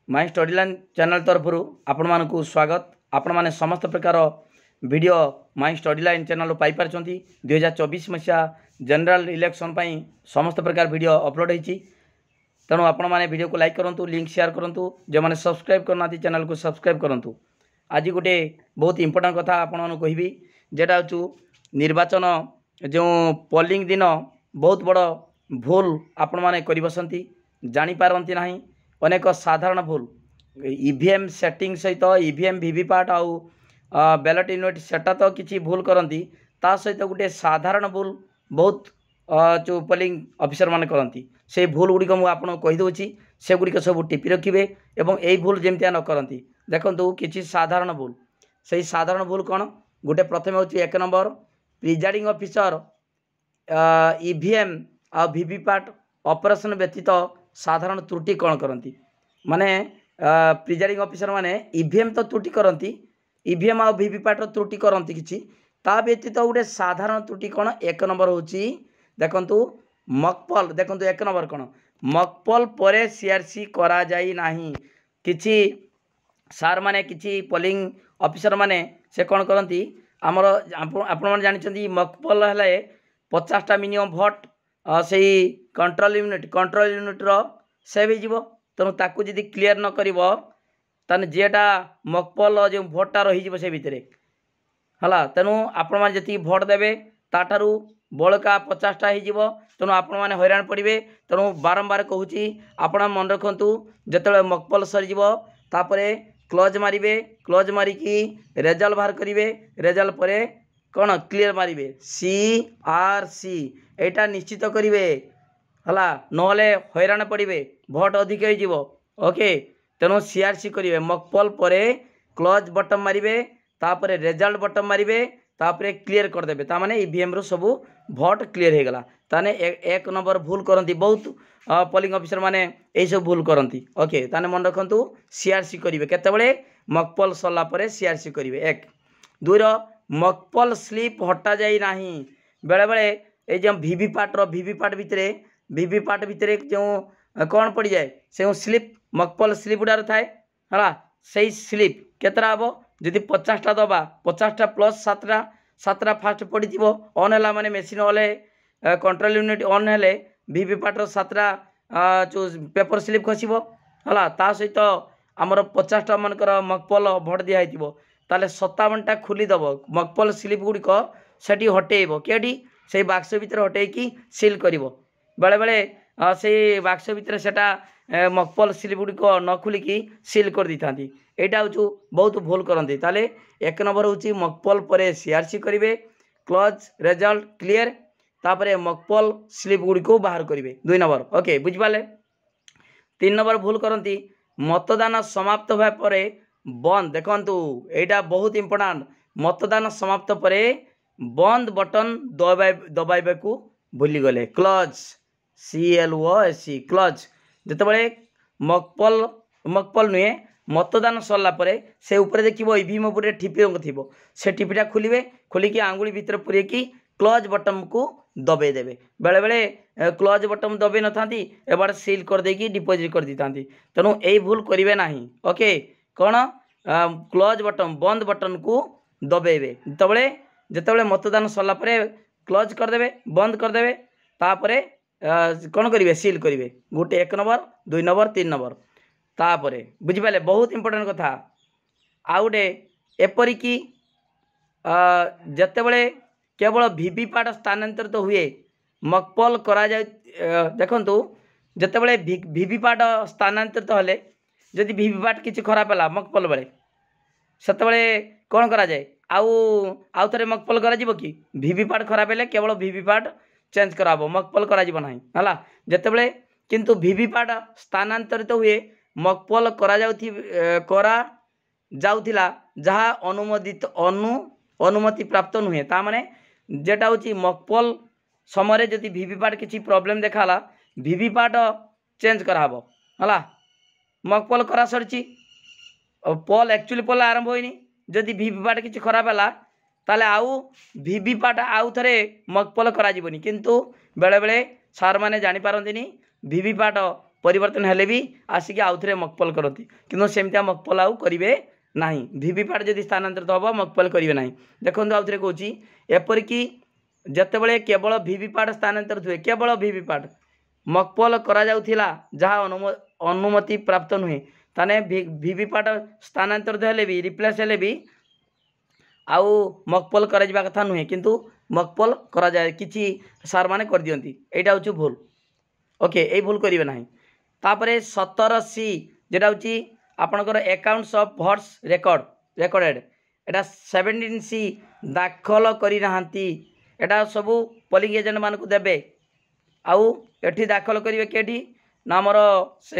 माई study line channel तरफ आपण मानक स्वागत। आपण माने समस्त प्रकार video my study line channel पाई पारछंती। 2024 मसीहा जनरल इलेक्शन पई समस्त प्रकार वीडियो अपलोड होईची। तेणु आपण माने वीडियो को लाइक करंतु, लिंक शेयर करंतु, जो माने सब्सक्राइब करना चैनल को सब्सक्राइब करंतु। आज गोटे बहुत इंपोर्टेंट कथा आपण मानक कहबी, जेटा होचु निर्वाचन जो पोलिंग दिन बहुत बड़ भूल आपण माने करि बसंती, जानि पारंती नाही। अनेक साधारण भूल ईवीएम सेटिंग सहित ईवीएम वीवीपैट आउ बैलेट यूनिट सेटा तो किसी भूल करती, ता सहित गोटे साधारण भूल बहुत जो पोलिंग ऑफिसर माने करती, से भूल गुड़िक मुझे आपको कहीदे से गुड़िक सब टिपी रखिए और यही भूल जमती न करती। देखो किसी साधारण भूल, से साधारण भूल कौन गोटे प्रथम हूँ 1 नंबर प्रिजाइडिंग ऑफिसर ईवीएम आ वीवीपैट ऑपरेशन व्यतीत साधारण त्रुटि कौन करती, माने प्रिजाइडिंग ऑफिसर माने ईवीएम तो त्रुटि करती, ईवीएम आ वीवीपैट त्रुटि करती किसी, ता व्यतीत गोटे साधारण त्रुटि कौन 1 नंबर हूँ देखु मकपल। देखो 1 नंबर कौन मकपल पर सीआरसी करा जाई नाही। किछि सार माने किछि पोलिंग ऑफिसर माने से कौन करती आमर आपण मैंने जानते मकपल है 50टा मिनिमम भोट से कंट्रोल यूनिट सेव हो। तेणु ताकू जी क्लीयर न कर जेटा मकपल जो भोटा रही से भितर है। तेणु आपण मैंने जी भोट देवे ताठारू बड़का 50टा हो। तेणु आपण मैंने हैरान पड़े। तेणु बारंबार कहूँ आपण मन रखु जिते मकपल सरीज तापर क्लोज मारे, क्लोज मारिकी रेजल्ट बाहर करेंगे, रेजल्ट पर कौन क्लीयर मारे CRC एटा निश्चित करेंगे है, नहले हैरान पड़े भोट अधिक हो। ओके, तेणु CRC करेंगे मकपल पर क्लोज बटन मारे, तापर रेजल्ट बटन मारे, तापर क्लीयर करदे, ताने ईवीएम रू सब भोट क्लीयर हो गला। ताने 1 नंबर भूल करती बहुत पोलिंग ऑफिसर माने यही सब भूल करती। ओके, ताने मन रखु CRC करेंगे केतबेले मकपल सरला पर CRC करेंगे। 1 2 मकपल स्लीप हटा जाई नाही। बेले बेले ये जो वीवीपैट भितर जो कौन पड़ जाए से स्लीप मकपल स्लीप गुड़ार थाए है, से स्लीप केतरा हम जदि 50टा दबा 50टा प्लस 7टा फास्ट पड़ी थी ऑन है माने मेसीन ऑले कंट्रोल यूनिट ऑन है वीवीपैट 7टा जो पेपर स्लीप खसब है, ता सहित आमर 50टा मनकर मकपल भोट दिखाई ताले 57टा खोलीदेव मकपल स्लीप गुड़िक से हटेब कि से बाक्स भितर हटेकी सिल कर। बेले बेले से बाक्स भितर सेटा मकपल स्लीप गुड़िक न खोलिकी सिल कर दी था। यहाँ हूँ बहुत भूल करते। ताले 1 नंबर हूँ मकपल पर CRC करेंगे, क्लोज रेजल्ट क्लीयर, तापर मकपल स्लीप गुड़िक बाहर करेंगे 2 नंबर। ओके, बुझिपारे। 3 नंबर भूल करती मतदान समाप्त हुआ पर बंद। देखु यहाँ बहुत इंपोर्टेंट, मतदान समाप्त पर बंद बटन दबाइबा को भूलीगले, क्लोज CLOSE क्लोज। जितेबाला मकपल नुहे मतदान सरला पर से ऊपर देखिए ईवीएम उपर टिपी थी, से टिपीटा खोलिए, खोलिकी आंगुली भितर पूरेकी क्लोज बटन को दबे देवे। बेले बेले क्लोज बटन दबे न था एबार सील कर देकी डिपोजिट कर दी था। तेणु यही भूल करेंगे ना। ओके, कौन क्लोज बटन बंद बटन को दबेबे जितेबाला मतदान सरला पर क्लोज करदे, बंद करदे, तापर कौन करेंगे सील करेंगे। गोटे 1 नंबर 2 नंबर 3 नंबर तापर बुझिपारे। बहुत इंपोर्टेंट कथा आउ गोटे एपरिकी जितेबाला केवल वीवीपैट स्थानांतरित तो हुए मकपल करा जाए। देखंतु जितेबाला वीवीपैट स्थानांतरित हेले जदि वीवीपैट किसी खराब है मकपल बेले सेतेबाला कौन करा जाए आउ थे मकपल करा कि वीवीपैट खराब है केवल वीवीपैट चेंज कराब, मकपल करा ना है। जितेबाला किंतु वीवीपैट स्थानांतरित हुए मकपल करा जाउथिला जहाँ अनुमति प्राप्त नुहे, ता माने जेटा हूँ मकपल समय जदि वीवीपैट किसी प्रॉब्लम देखाला वीवीपैट चेंज कराब है। मकपल करा सरी पोल एक्चुअली पोल आरंभ होनी, जदि वीवीपैट किसी खराब है ताले आउ वीवीपैट आउ थे मकपल करा किंतु बेले बेले सार माने जानी पारंतिनी वीवीपैट परिवर्तन हेले भी आसिक आउ थे मकपल करती कि सेमती मकपल आउ करेंगे ना वीवीपैट जदि स्थानांतरित हम मकपल करेंगे ना देखो आउ थे कौच एपरिक जितेबाला केवल वीवीपैट स्थानांतरित हुए केवल वीवीपैट मकपल करा जहाँ अनुमति प्राप्त नुहे ताने वीवीपैट स्थानांतरित हेले भी रिप्लेस हेले भी आउ मकपल करा कथा नुहे किंतु मकपल करा जाए किछि सार माने कर दियंती एटा होची भूल ओके ए भूल करिवे नाही तापरे 17C जेटा होची आपनकर accounts of votes recorded Etah 17C दाखल करि नाहंती एटा सब पोलिंग एजेंट मान को देबे आउ एठी दाखल करिवे केठी ना हमर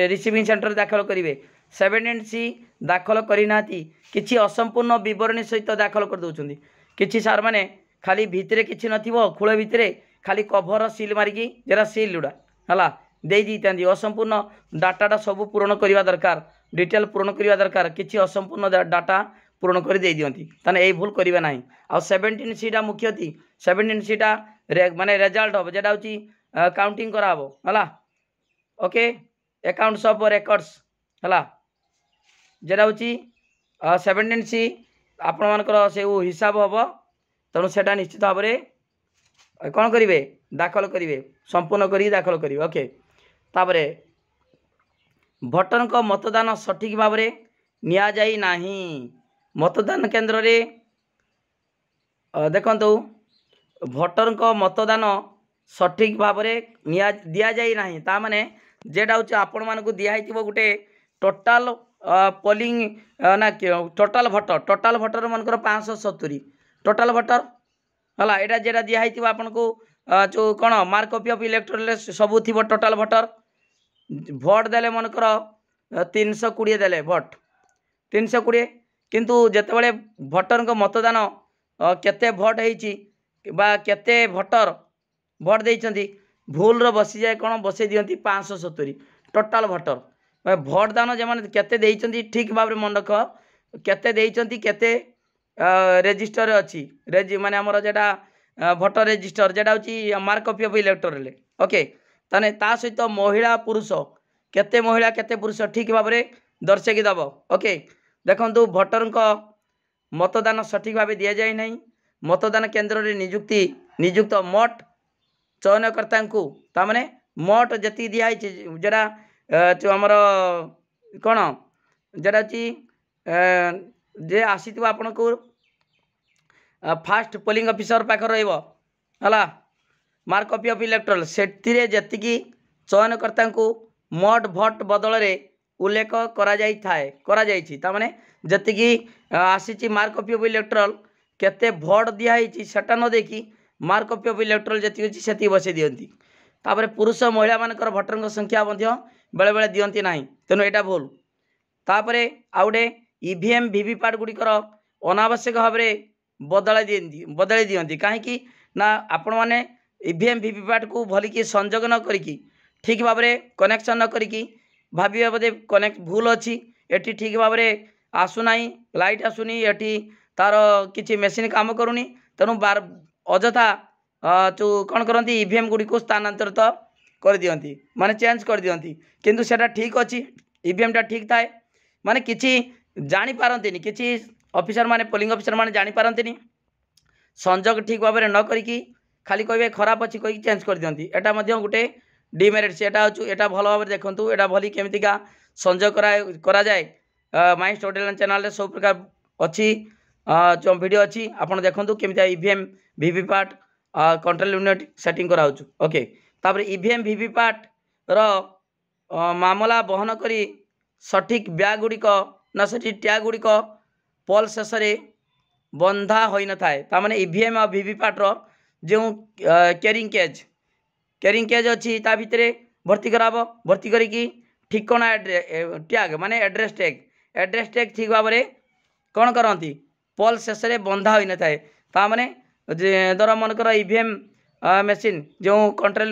रिसीविंग सेंटर दाखल करिवे 17C दाखल करि नाहंती किछि असंपूर्ण विवरणी सहित दाखल कर दउछंदी किछि सार माने खाली भितरे किछि नथिबो खुळे भितरे खाली कभर सील मारिकी जरा सील उडा हला दे दी असंपूर्ण डाटाटा सब पूरण करवा दरकार डिटेल पूरण करवा दरकार किछि असंपूर्ण डाटा पूरण कर दे दियंती ताने ए भूल करिवे नाही आ 17C टा मुख्य थी 17C टा माने रिजल्ट हो जेटा होची काउंटिंग कराबो हला ओके अकाउंट्स ऑफ रेकॉर्ड्स हला जेटा होची 17C आपण मानकर से हिसाब हम तेणु से निश्चित भाव में कौन करेंगे दाखल करेंगे संपूर्ण कर दाखल करेंगे ओके तापरे भोटर मतदान सठिक भाव में निया जाई नाही मतदान केन्द्र रे देखंतु भोटर मतदान सठिक भाव में दि जाई नाही ता माने जेटा होची आपण मानकु दिया हितिबो गुटे टोटाल पोलिंग ना टोटाल भोटर मनकर 570 टोटाल भोटर हला एटा जेटा दिया हितिबो आपन को जो कौन मार्क कॉपी ऑफ इलेक्टोरल सबू थी टोटाल भोटर भोट देले मनकर 320 देले भोट 320 किंतु जेतेबेले भोटर मतदान केते भोट होईची बा केते भोटर भोट देइचंती भूल रो बसी जाए कौन बसई दियंती 570 टोटाल भोटर भोट दान जमाने केते देइचंती ठीक भाव में मन रख केते देइचंती केते रेजिस्टर अच्छी माने हमर जेटा भोटर रेजिस्टर जेटा होची mark copy of electoral okay ताने ता सहित महिला पुरुष केते महिला केते पुरुष ठीक भाव में दर्शेकी दब ओके देखंतु भोटर मतदान सठिक भाव दि जाए नहीं मतदान केन्द्र रे नियुक्त मोट चयनकर्ता ताने मोट जति दिखाई जेटा जो आमर कौन जेटा जे आसी आपण को फास्ट पोलिंग ऑफिसर पाखर रहा मार्क कॉपी ऑफ इलेक्टोरल से जी चयनकर्ता मोट भोट बदल रे उल्लेख जी आसी मार्क कॉपी ऑफ इलेक्टोरल केते भोट दिखाई सेटा न देखी मार्क कॉपी ऑफ इलेक्टोरल जी से बसई दियंती तापर पुरुष महिला मानकर भोटर संख्या बेले बेले दियंती नाही तेणु एटा भूल तापर आउटे ईवीएम वीवीपैट गुड़िकर अनावश्यक भाव में बदल दियंती कहीं ना आपण मैंने ईवीएम वीवीपैट को भलिकी संजोग न करिकी ठीक भाव में कनेक्शन न करिकी भाविबे बोधे कनेक्ट भूल अच्छी एटी ठीक भाव में आसुना लाइट आसुनी एटी तार किसी मेसीन काम करूनी तेणु बार अजथा जो कौन करती ईवीएम गुड़ी को स्थानांतरित कर दियंती माने चेंज कर दियंती किंतु सेटा ठीक अच्छी ईवीएम टा ठीक थाए माने किसी जानी पारंतिनी किसी ऑफिसर माने पोलिंग ऑफिसर माने जानी पारंतिनी संजोग ठीक भाव में न करिकी खाली कहबे खराब अच्छी कही चेंज कर दियंती एटा मध्य गुटे डिमेरिट सेटा होचु एटा भलो भाव देखंतु एटा भली केमितिका संजोग करा जाए माई स्टडी चैनल रे सब प्रकार अच्छी जो वीडियो अच्छी आपण देखंतु केमितिया EVM VVPAT control unit setting करा होचु ओके तापर ईवीएम वीवीपैट रो मामला बहन करी सठिक ब्याग गुड़िक ना सठिक टैग गुड़िक पोल शेष बंधा हो न थाए तामाने ईवीएम और वीवीपैट रो जो कैरिंग केज अच्छी ता भितरे भर्ती कराबो भर्ती करिकी ठिकाना टैग माने एड्रेस टैग ठीक भाव में कौन करती पोल शेष बंधा हो न थाए तामाने धर मनकर ईवीएम मेसीन जो कंट्रोल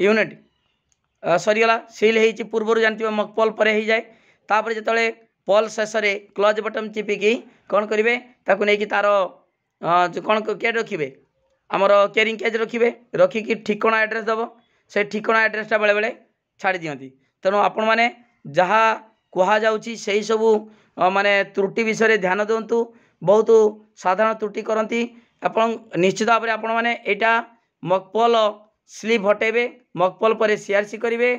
यूनिट सरीगला सील हो पूर्व जानते मकपोल पर हो जाए तापर जिते पोल शेष क्लोज बटन चिपिकी कौन करेंगे ताकू नहीं तार जो कौन के रखिए आमर कैरिंग केज रखिए रखिकी ठिकाना एड्रेस दब से ठिकाना एड्रेसटा बेले बेले छाड़ी दियंती तेणु आपण मैंने जहाँ कहुच्छी से ही सबू माने त्रुटि विषय ध्यान दिंतु बहुत साधारण त्रुटि करती अपन निश्चित भाव में आपण मैंने यहाँ मकपल स्लीप हटेबे मकपल पर सीआरसी करेंगे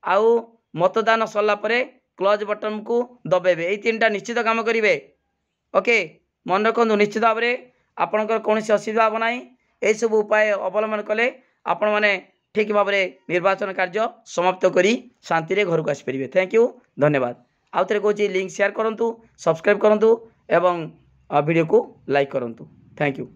आउ मतदान सरला परे क्लोज बटन को दबेबे यही 3टा निश्चित काम करेंगे। ओके मन रखु निश्चित भाव में आपणकर कौन असुविधा हम ना यही सब उपाय अवलंबन कले आपण मैंने ठीक भाव में निर्वाचन कार्य समाप्त करी शांति रे घर को आसपारे। थैंक यू धन्यवाद। आउ थे कहूँ लिंक शेयर करूँ सब्सक्राइब करूँ एवं वीडियो को लाइक करूँ। Thank you.